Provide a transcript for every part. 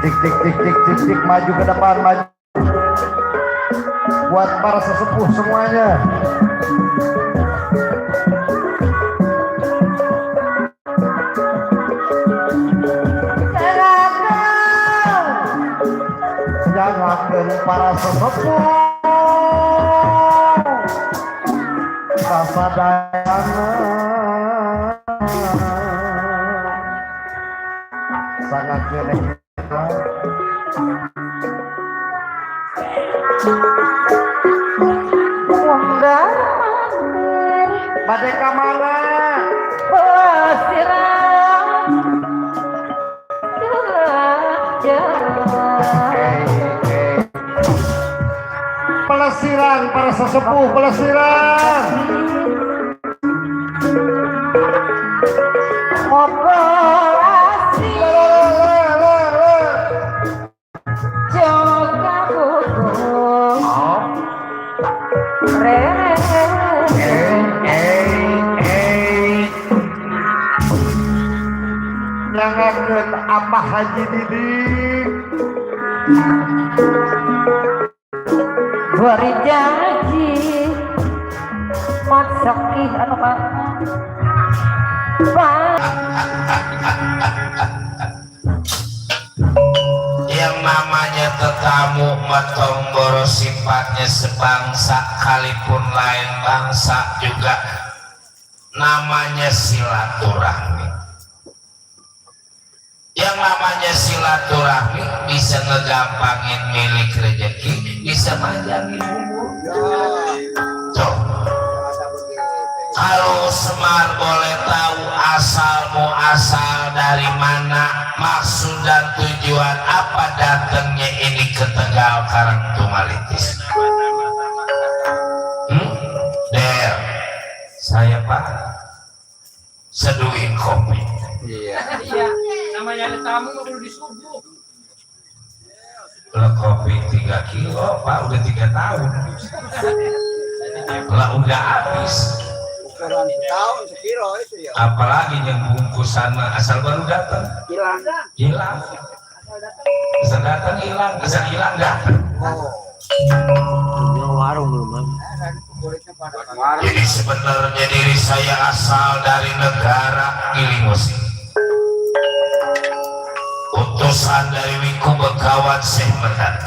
Tik maju ke depan, maju buat para sesepuh semuanya. Jangankan para sesepuh rasa dayana sangat jelek. Badai kamana pelesiran para sesepuh, pelesiran jangankan apa Haji Didik beri janji maksaki anu mana yang namanya tetamu matomboro sifatnya sebangsa kalipun lain bangsa juga namanya silaturahmi. Yang namanya silaturahmi bisa ngegampangin milik rezeki, bisa panjangin umur. Tuh. Kalau Semar boleh tahu asal dari mana, maksud dan tujuan apa datangnya ini ke Tegal Karangtumalitis? Der, saya Pak seduhin kopi. Iya. Namanya ada tamu nggak perlu disuguh. Kalau kopi 3 kilo, Pak udah 3 tahun. Kalau udah habis. Ukuran tahun sekilo itu ya. Apalagi yang bungkusan asal baru datang. Hilang. Asal datang hilang, asal hilang datang. Warung belum. Jadi sebenarnya diri saya asal dari negara Ilimusi. Utusan dari Wiku Begawan Syekh Medan.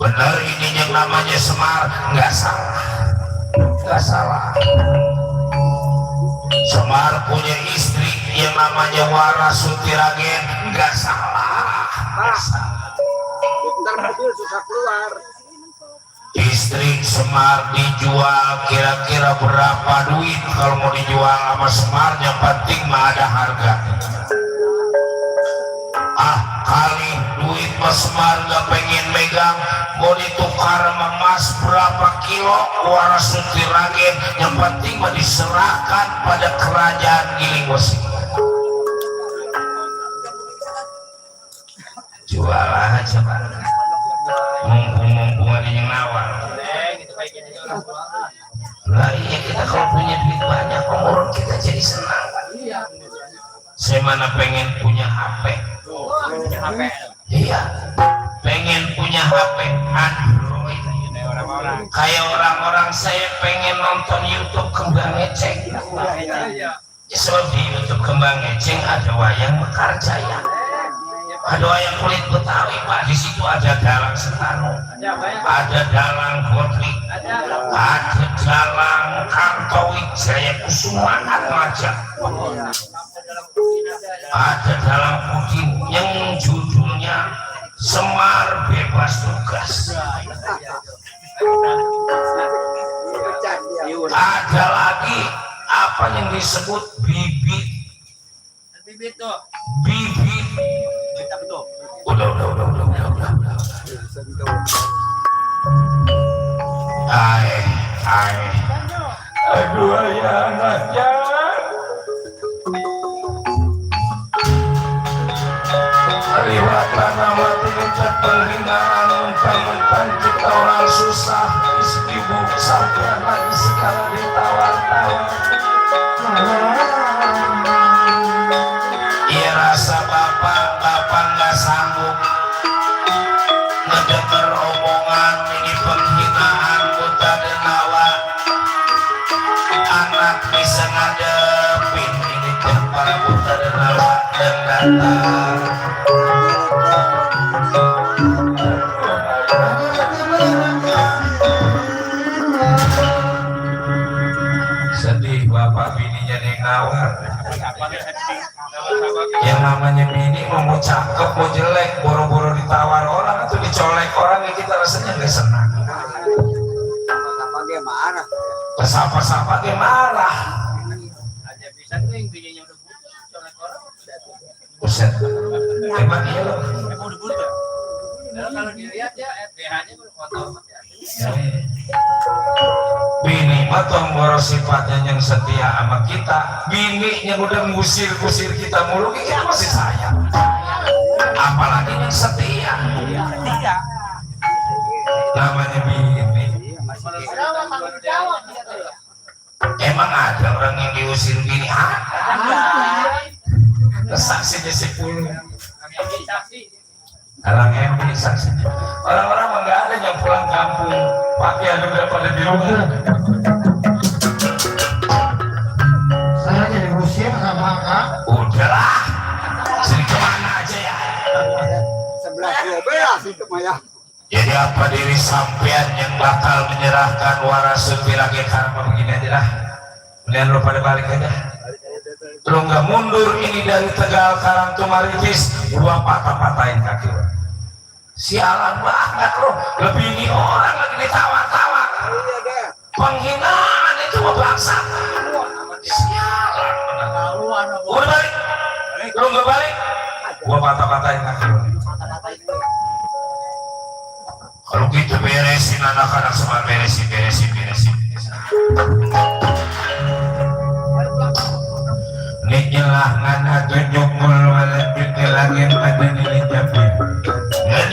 Benar ini yang namanya Semar, nggak salah. Nggak salah. Semar punya istri yang namanya Warasuti Ragen, nggak salah. Nggak salah. Bentar mobil susah keluar. Istri Semar dijual kira-kira berapa duit? Kalau mau dijual sama Semar yang penting mah ada harga. Kali duit Mas Semar gak pengen megang, mau ditukar sama emas berapa kilo Warasuti Ragen, yang penting mah diserahkan pada kerajaan Giling-Wesi. Jual aja Pak, mumpung ada yang nawar. Lah iya, kita kalau punya duit banyak pengurus kita jadi senang Pak. Saya mana pengen punya HP. Iya, pengen punya HP Android. Kayak orang-orang saya pengen nonton YouTube Kembang Eceng. Ya, sebab di YouTube Kembang Eceng ada wayang Mekarjaya, ada wayang kulit Betawi Pak. Di situ ada dalang Setano, ada dalang Godlik, ada dalang Kartowi Jaya Kusuma Atmaja, ada dalam Pudin yang judulnya Semar Bebas Tugas. Ada lagi apa yang disebut bibit. Bibit tuh. Bibit. Udah. Aduh ayang aja. Riwatan nama tingkat penghinaan, mentang-mentang kita orang susah, ibu sampean lagi sekarang ditawar-tawar. Iya rasa bapak nggak sanggup pada nama yang datang. Sedih bapak bininya yang nawar. Yang namanya bini mau cakep mau jelek boro-boro ditawar orang atau dicolek orang ya kita rasanya nggak senang. Apa dia marah? Sapa-sapa dia marah. Aja bisa tuh yang bininya udah butuh, colek orang. Buset, emang iya loh. Emang udah butuh. Dan kalau dilihat ya FPH-nya berfoto. Bini mah tong boros sifatnya yang setia sama kita. Bini yang udah ngusir-kusir kita mulu kita masih sayang. Apalagi yang setia. Namanya bini. Emang ada orang yang diusir bini? Ada. Saksinya 10. Alang MB saksinya. Orang-orang mah nggak ada yang pulang kampung. Pakaian udah pada di rumah. Saya jadi musim sama Kak. Udahlah. Sini kemana aja ya? 11-12 itu mah ya. Jadi apa diri sampean yang bakal menyerahkan warasun lagi karena begini aja lah. Kemudian lu pada balik aja. Lu nggak mundur ini dari Tegal Karangtumaritis, gua patah-patahin kaki lu. Sialan banget lu, lebih ini orang lagi ditawa-tawa. Iya deh. Penghinaan itu mau bangsa. Sialan benar. Udah balik, lu nggak balik, gua patah-patahin kaki lu. Kalau gitu beresin anak-anak semua beresin. Nijelah ngana tunjukul walanjut langit pada nilai jabi.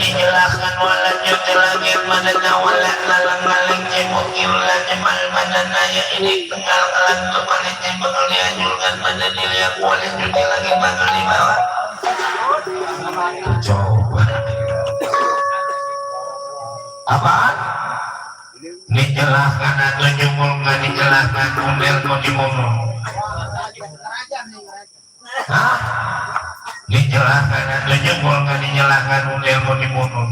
Nijelah walanjut langit pada nawalan lalang maling cemuk iulan cemal pada naya ini tenggal kalan kembali cembang dianjurkan pada nilai aku walanjut langit bakal dibawa. Coba. Apaan? Nijelah ngana tunjukul ngana nijelah ngana umel mau dimomong. Hah? Dinyelahkan atau nyebol nggak dinyelahkan undel mau dimunun.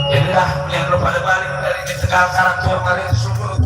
Jadilah yang lu pada balik dari di Tegal Karangtur kali itu subur.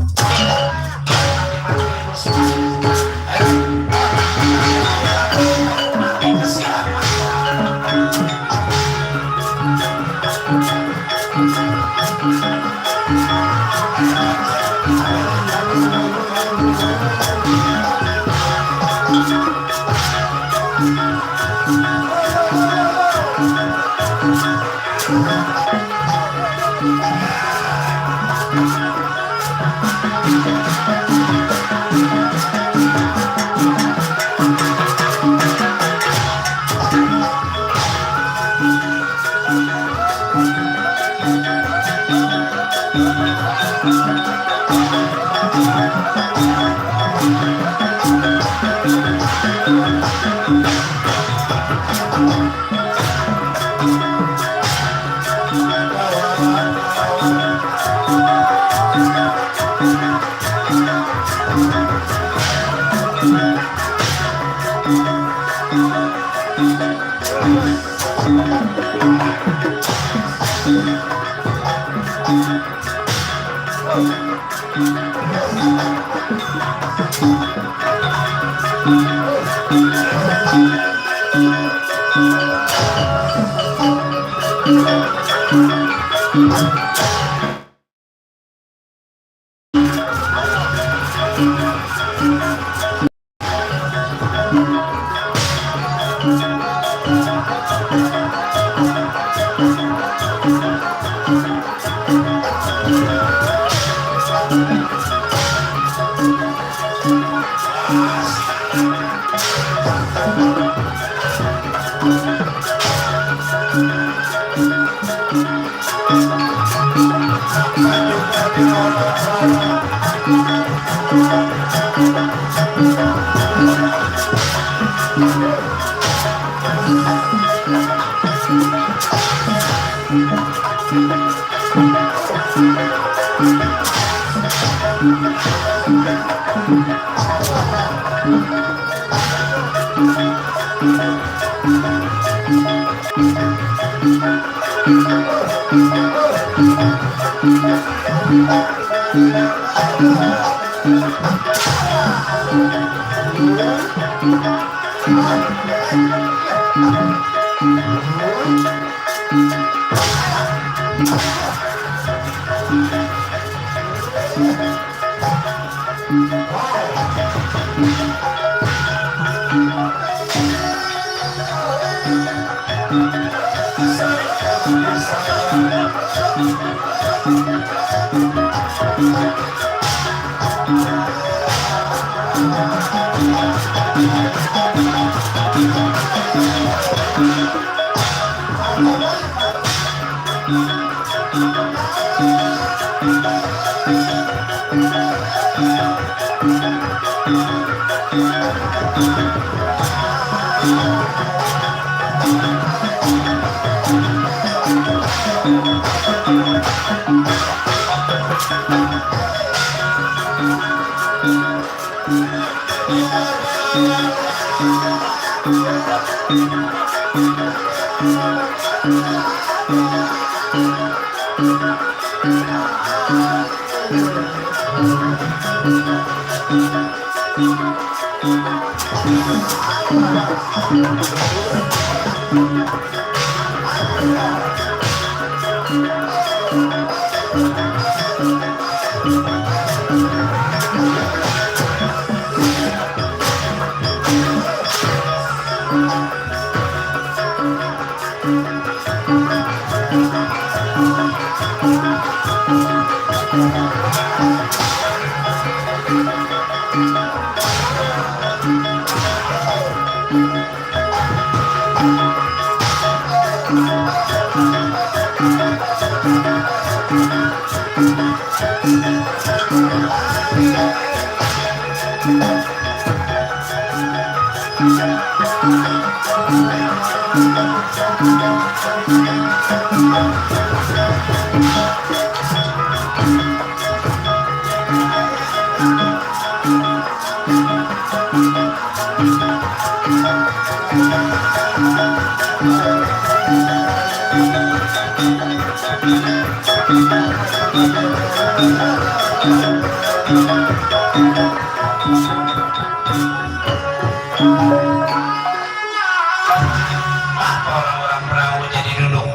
Orang-orang perahu jadi duduk.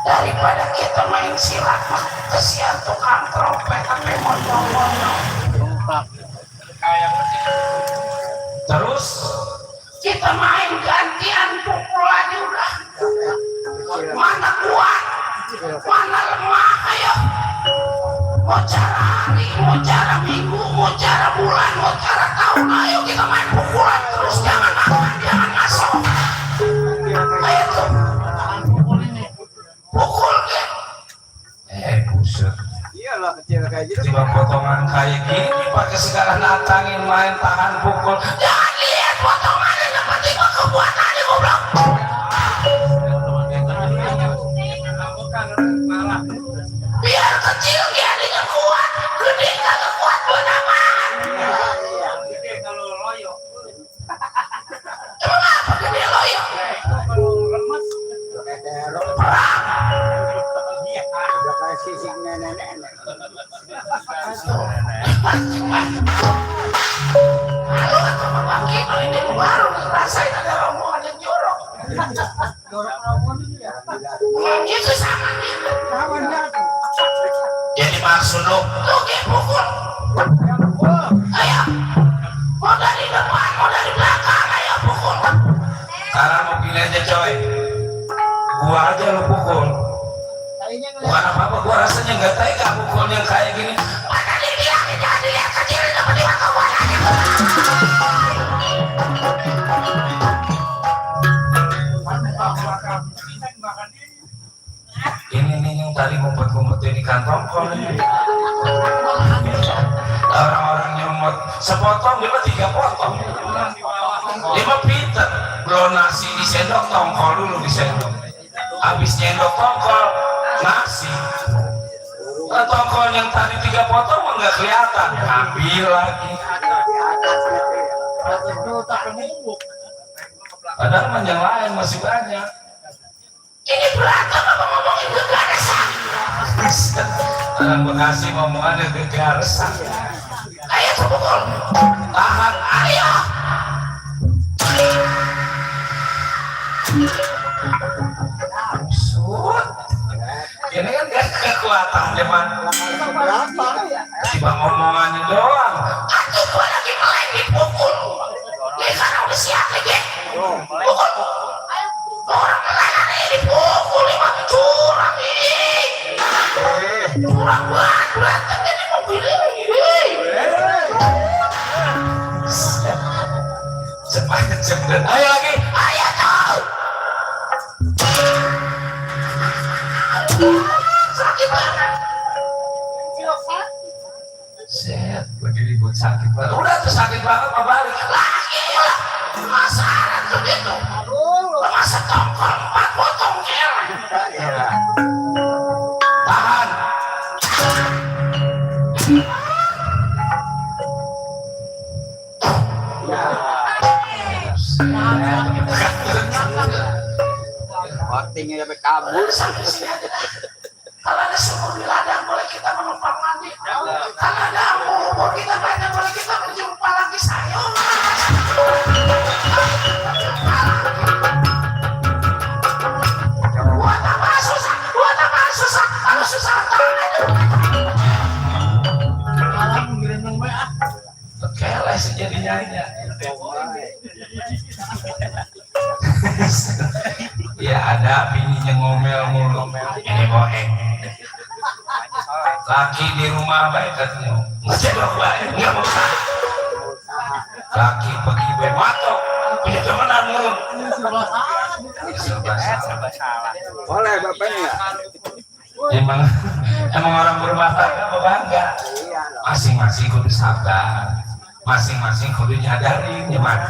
Daripada kita main silat mah kesian tukang trompet sampai monyong-monyong. Terus kita main gantian pukul aja udah. Mana kuat, mana lemah, ayo. Mau cara hari, mau cara minggu, mau cara bulan, mau cara tahun, ayo kita main pukulan terus, jangan makan, jangan ngasok. Ayo tuh, pukul ke. Buset. Iyalah kecil kayak gitu. Cuma potongan kayak gini pakai segala natangin main tahan pukul. Jangan lihat potongannya, yang penting kekuatannya goblok. Biar kecil dia dengan kuat, gede kagak kuat buat apaan? Gede kalau loyo. Emang apa gede loyo? Kalau lemas, Kayak terok. Perang. Udah kayak sisik nenek-nenek. Lalu kata Bapak Kino ini baru rasain ada rombongan yang jorok. Itu sama dia. Jadi maksud lu tuh kayak pukul. Ayo, mau dari depan, mau dari belakang, ayo pukul. Sekarang mau pilih aja coy. Gua aja lu pukul. Bukan apa-apa, gua rasanya nggak tega pukul yang kayak gini. Mana dibilangin jangan dilihat kecil, dapat lihat kekuatannya. Ini nih yang tadi ngumpet-ngumpet di kantong kol ini. Orang-orang nyomot sepotong dia 3 potong. 5 Peter. Belum nasi di sendok, tongkol dulu di sendok. Habis nyendok tongkol, nasi. Nah, tongkol yang tadi 3 potong nggak kelihatan. Ambil lagi. Di atas gitu ya. Padahal yang lain masih banyak. Ini Orang Bekasi ngomongannya gegarsan. Ayo pukul. Tahan, ayo. Sud. Ini kan gak kekuatan cuman cuma ngomongannya doang. Aduh, gua lagi main dipukul. Ini karena udah siap lagi. Pukul. Orang lain dipukul, emang curang ini. Curang banget, berantem jadi mobil ini. Cepat. Ayo lagi, ayo tau. Sakit banget. Set, berdiri buat sakit banget. Udah tuh sakit banget, mau balik lagi lah. Masalah tuh gitu. Masa tongkol 4 potong kira. Tahan. Waktunya sampai kabur. Kalau ada sumur di ladang boleh kita menumpang mandi. Kalau ada umur kita banyak boleh kita berjumpa lagi sayang. Buat apa susah? Kalau susah keles sejadinya. Ya ada bininya ngomel mulu. Ini bohong. Laki di rumah baik katanya. Ngecedok baik, nggak mau sah. Laki pergi bematok, punya temenan mulu. Serba salah. Boleh bapaknya. Emang orang berumah tangga bangga. Masing-masing kudu sabar. Masing-masing kudu nyadarin gimana.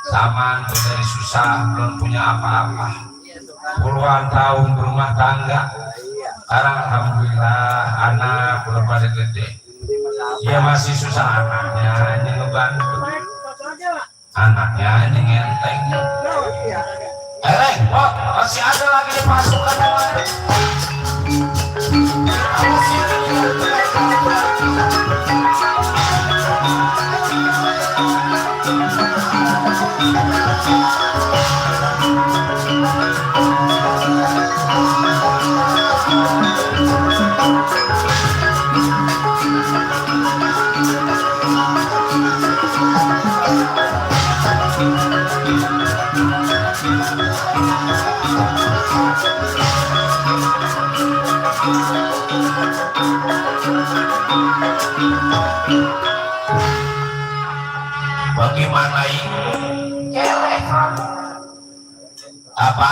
Sama tuh dari susah belum punya apa-apa. Puluhan tahun berumah tangga. Sekarang alhamdulillah anak belum pada gede. Dia masih susah anaknya hanya ngebantu. Anaknya hanya ngenteng. Oh, masih ada lagi di pasukan yang lain. Bagaimana ini? Kelekon. Apa?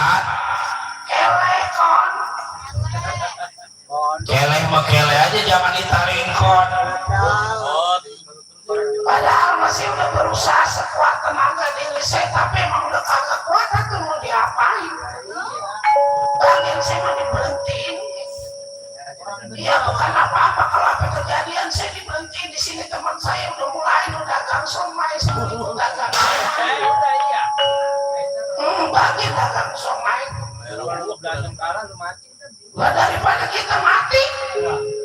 Kelekon. Kelek mah kelek aja, jangan ditarik kon. Padahal masih udah berusaha sekuat tenaga diri saya, tapi emang udah kagak kuat, aku mau diapain? Bagian saya mau diberhentiin. Ya bukan apa-apa, kalau apa kejadian saya diberhentiin di sini. Teman saya udah mulai dagang somai, sama ikut dagang. Bagi dagang somai. Lah daripada kita mati,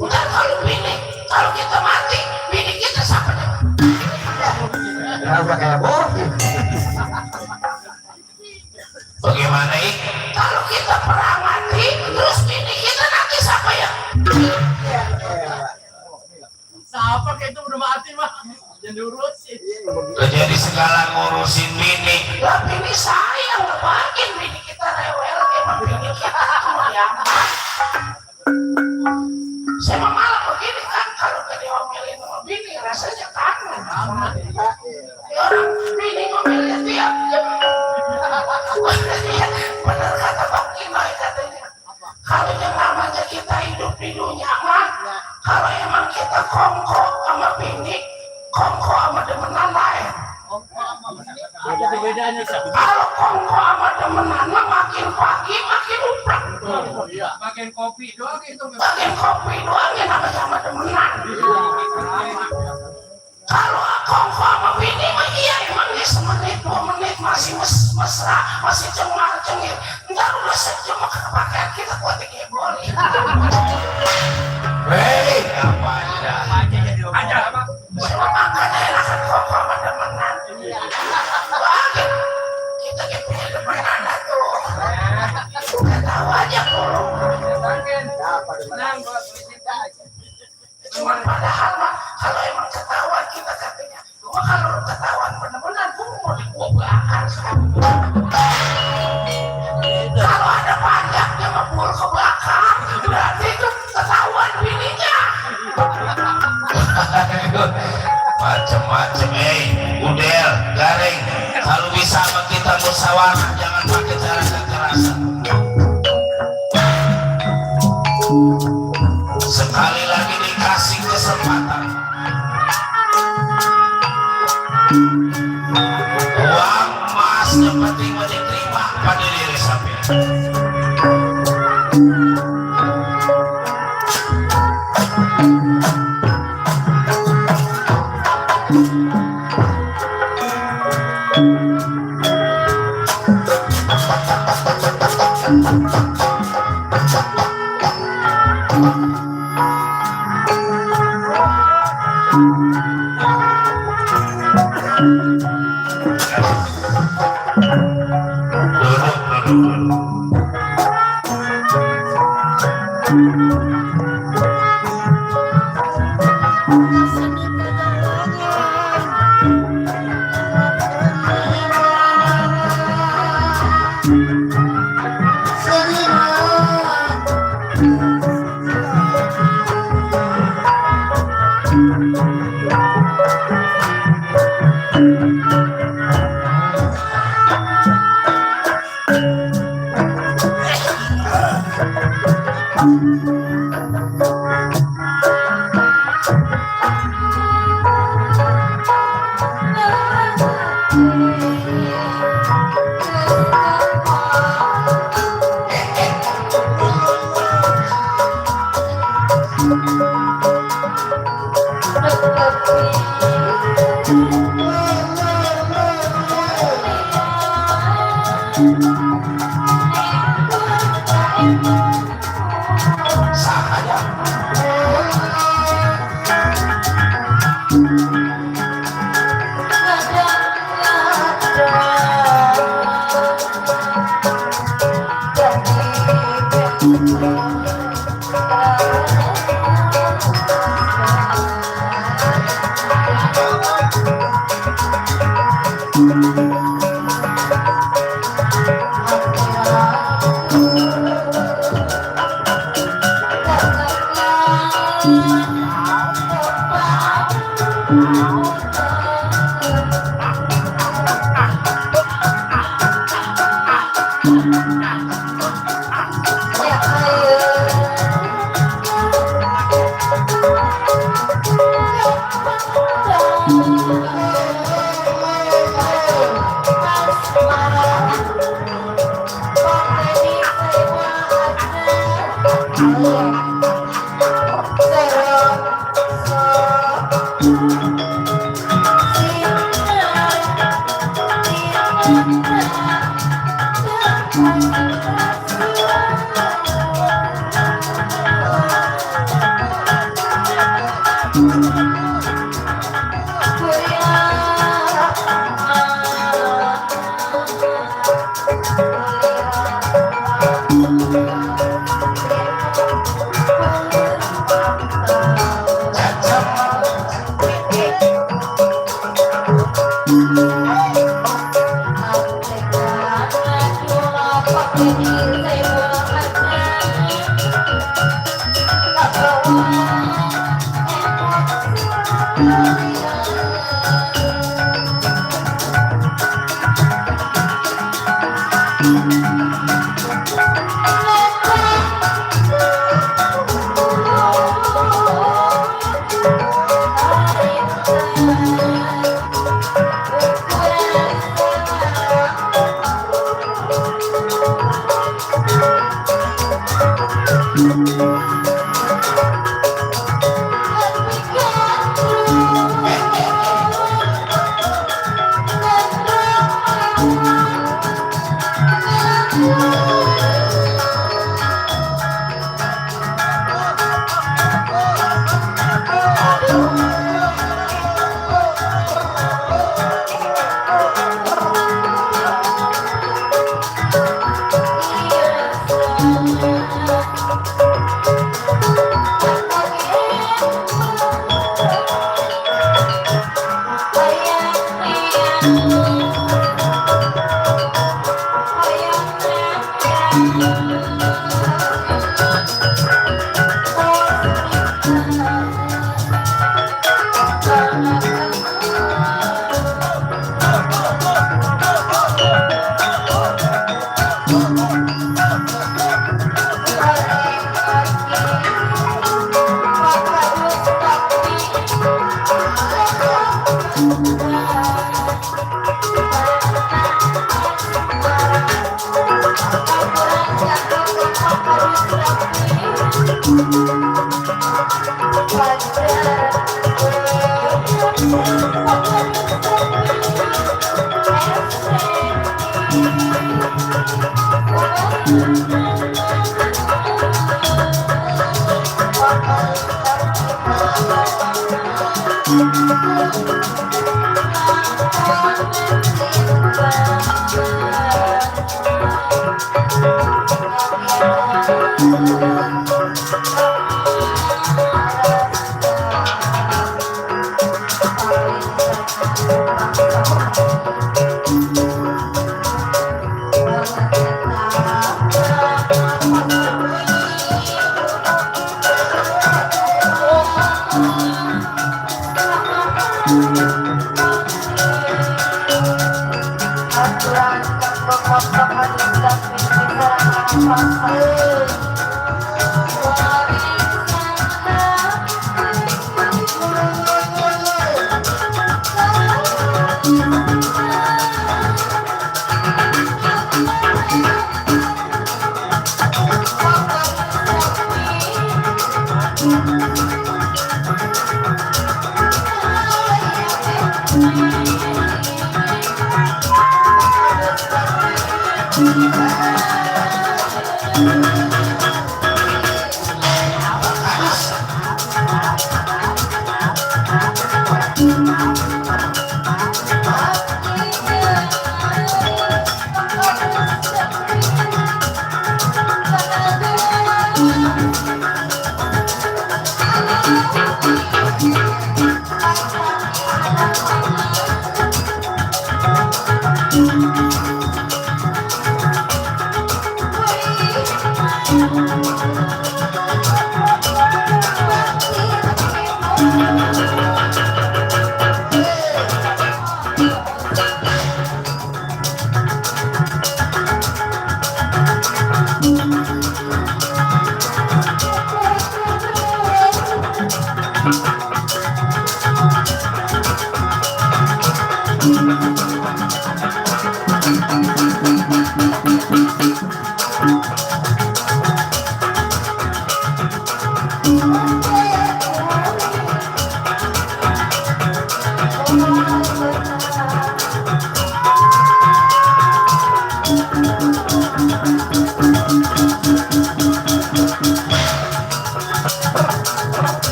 udah kalau kita mati, bini kita siapa deh? Bagaimana ini? Kalau kita pernah mati, terus bini kita nanti siapa ya? Siapa kayak itu udah mati mah? Jangan diurusin. Jadi segala ngurusin bini. Lah bini saya ngebagiin bini kita rewel, emang bini kita mau diapain? Saya mah malah begini kan, kalau gak diomelin sama bini rasanya kangen. Ya orang bini ngomelnya tiap jam. Bener kata Bang Kinoy katanya, kalau yang namanya kita hidup di dunia mah, kalau emang kita kongko sama bini, kongko sama demenan lain. Ada bedanya sih. Kalau kongko sama demenan mah makin pagi makin uplak. Makin kopi doang itu. Makin kopi doang yang namanya sama demenan. Kalau kongko sama bini mah iya emangnya semenit 2 menit masih mesra, masih cengir. Ntar udah sejam pakaian kita kuat boleh. Hei, apa aja? Ada apa? Makan enakan kok temenan. Kita punya temenan tuh. Tahu aja kalau. Tenang, bos. Cuman padahal mah kalau emang ketahuan kita katanya, gua kalau ketahuan benar-benar gua mau dikuasakan. Kalau ada pajaknya mah pukul ke belakang, berarti itu ketahuan bininya. Macem-macem, Udel, Garing, kalau bisa sama kita musyawarah, jangan pakai cara kekerasan. Sekali lagi dikasih kesempatan, uang emas yang penting diterima pada diri sampean.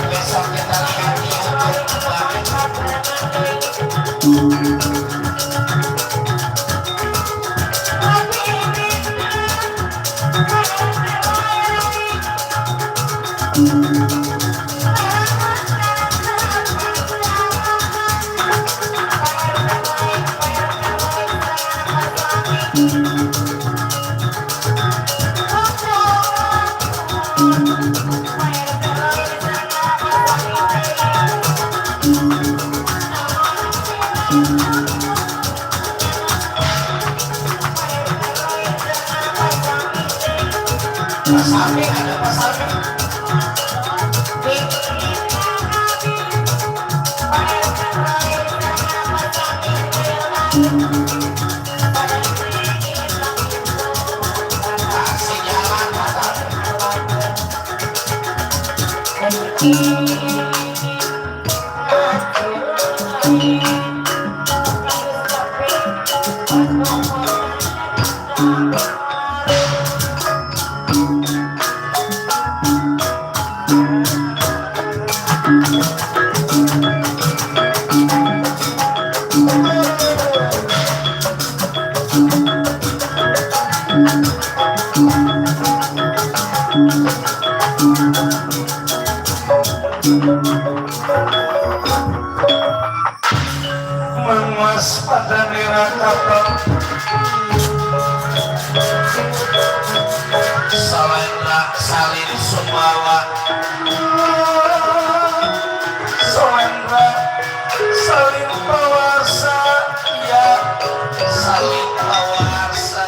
Besok kita lihat di samping ada pasar. Kasih jalan pasar. Menguas pada nira kapal Salendra salin sumawa Salendra salin pawasa ya salin pawasa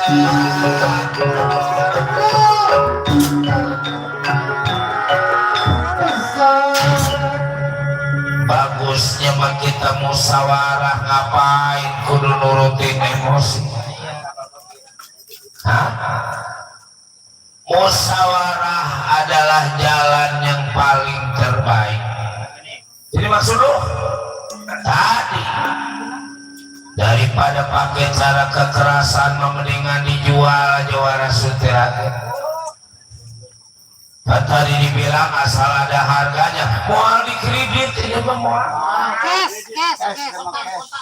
bagusnya mah kita musyawarah, ngapain kudu nurutin emosi. Musyawarah adalah jalan yang paling terbaik. Jadi maksud lu tadi daripada pakai cara kekerasan mendingan dijual Jawara Sutera. Tadi dibilang asal ada harganya, mau dikredit ini mah mau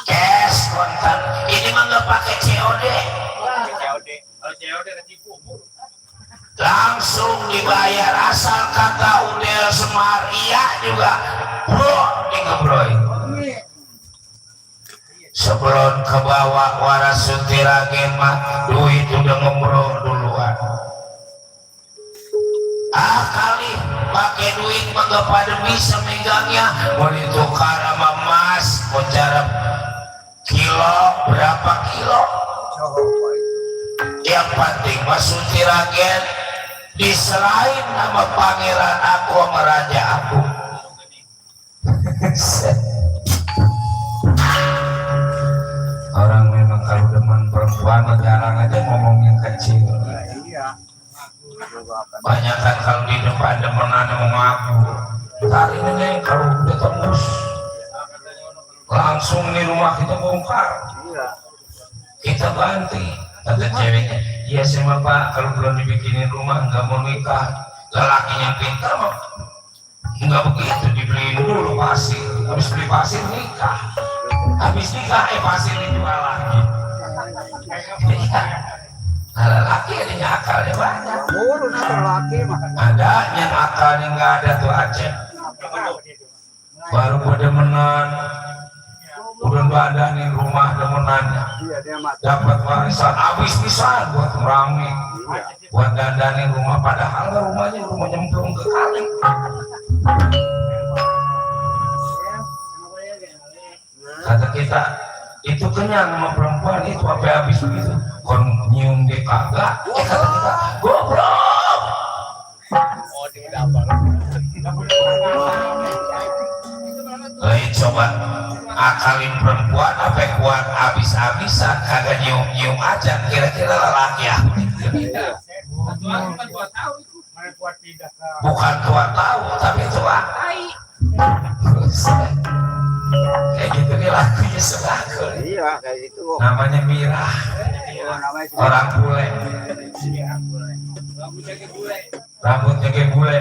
cash kontan. Ini mah nggak pakai COD. Kalau COD ketipu. Langsung dibayar asal kata Udel Semar iya juga bro digebroy. Sebelum ke bawah Waras Sutira mah duit udah ngemro duluan. kali pakai duit mah pada bisa megangnya, mau ditukar sama emas, mau cara kilo berapa kilo, yang penting masuk tiragen diserahin nama pangeran aku sama raja aku. Orang memang kalau demen perempuan jarang aja ngomongin kecil. Banyak kan kalau di depan demenan mengaku. Kali ini kalau udah tembus langsung di rumah kita bongkar. Kita ganti. Kata ceweknya, iya sama Pak, kalau belum dibikinin rumah nggak mau nikah. Lelakinya pintar mah nggak begitu, dibeliin dulu pasir, habis beli pasir nikah, habis nikah pasir dijual lagi. Nah, lelaki ada akalnya banyak. Ada yang akalnya nggak ada tuh Aceh. Baru pada menan, udah badanin rumah demenannya, dapat warisan habis bisa buat rame, buat dandanin rumah, padahal rumahnya rumah nyemplung ke kali. Kata kita itu kenyang sama perempuan itu sampai habis begitu, kon nyium dia kagak. Kata kita goblok. Coba akalin perempuan apa kuat habis-habisan kagak nyium-nyium aja, kira-kira lelaki ya. Bukan tua tahu tapi tua tai. Kayak gitu nih lagunya sebagul. Iya kayak gitu. Namanya Mira. Orang bule. Rambutnya kayak bule.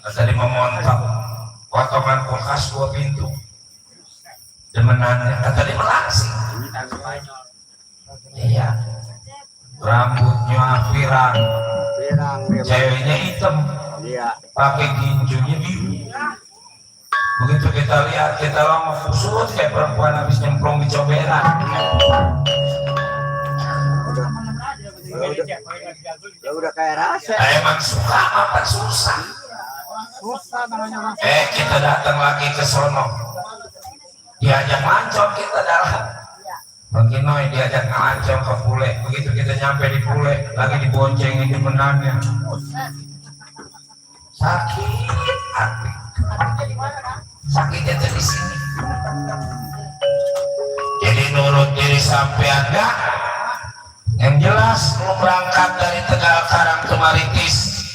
Tadi memontok potongan kulkas 2 pintu. Demenannya kata dia melangsing. Iya. Rambutnya pirang. Ceweknya hitam. Iya. Pakai ginjunya biru. Begitu kita lihat, kita lama kusut kayak perempuan habis nyemplung di coberan. Udah kayak rasa. Emang suka apa susah? Susah namanya. Kita datang lagi ke sono. Diajak mancong kita dalam. Begini diajak ngelancong ke Pule. Begitu kita nyampe di Pule, lagi diboncengin di benangnya. Sakit hati. Sakitnya tuh di sini. Jadi nurut diri sampai Anda. Yang jelas lu berangkat dari Tegal Karang ke Maritis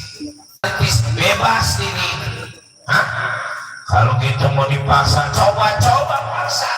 bebas ini. Hah? Kalau gitu mau dipaksa, coba-coba paksa.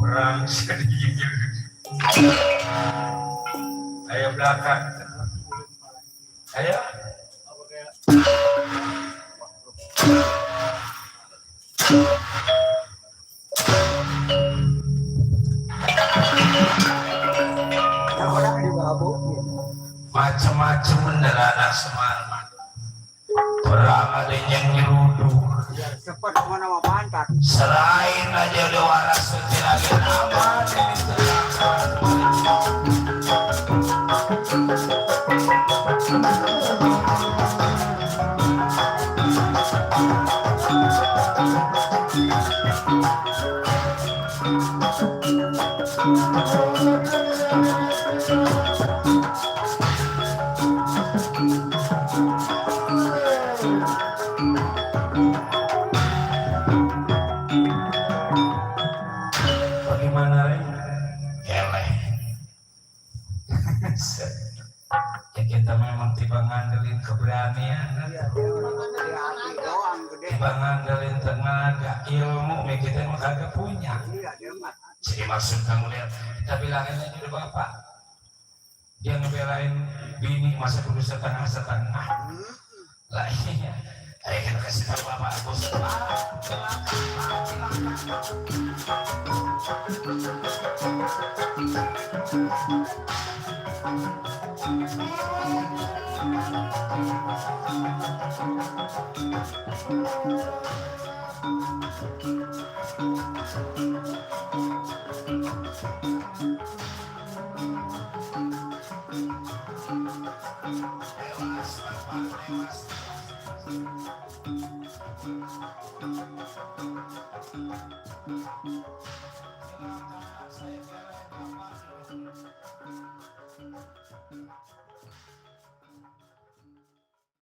Perang sedikit. Ayo belakang. Ayo. Orang di mabuk. Macam-macam bener anak Semarang. Perang ada yang nyeruduk. Cepat mana mau pantat. Selain aja udah waras lagi nama jadi bagaimana Ren? Keleh. Ya kita memang tiba ngandelin keberanian, Hati doang gede. tiba ngandelin tenaga, ilmu, kita emang kagak punya. Iya dia mah. Jadi maksud kamu lihat, kita bilangin aja udah bapak. Dia ngebelain bini masa kudu setengah-setengah. Lah iya. Ayo kita kasih tahu bapak bos. Dewas, bapak, dewas.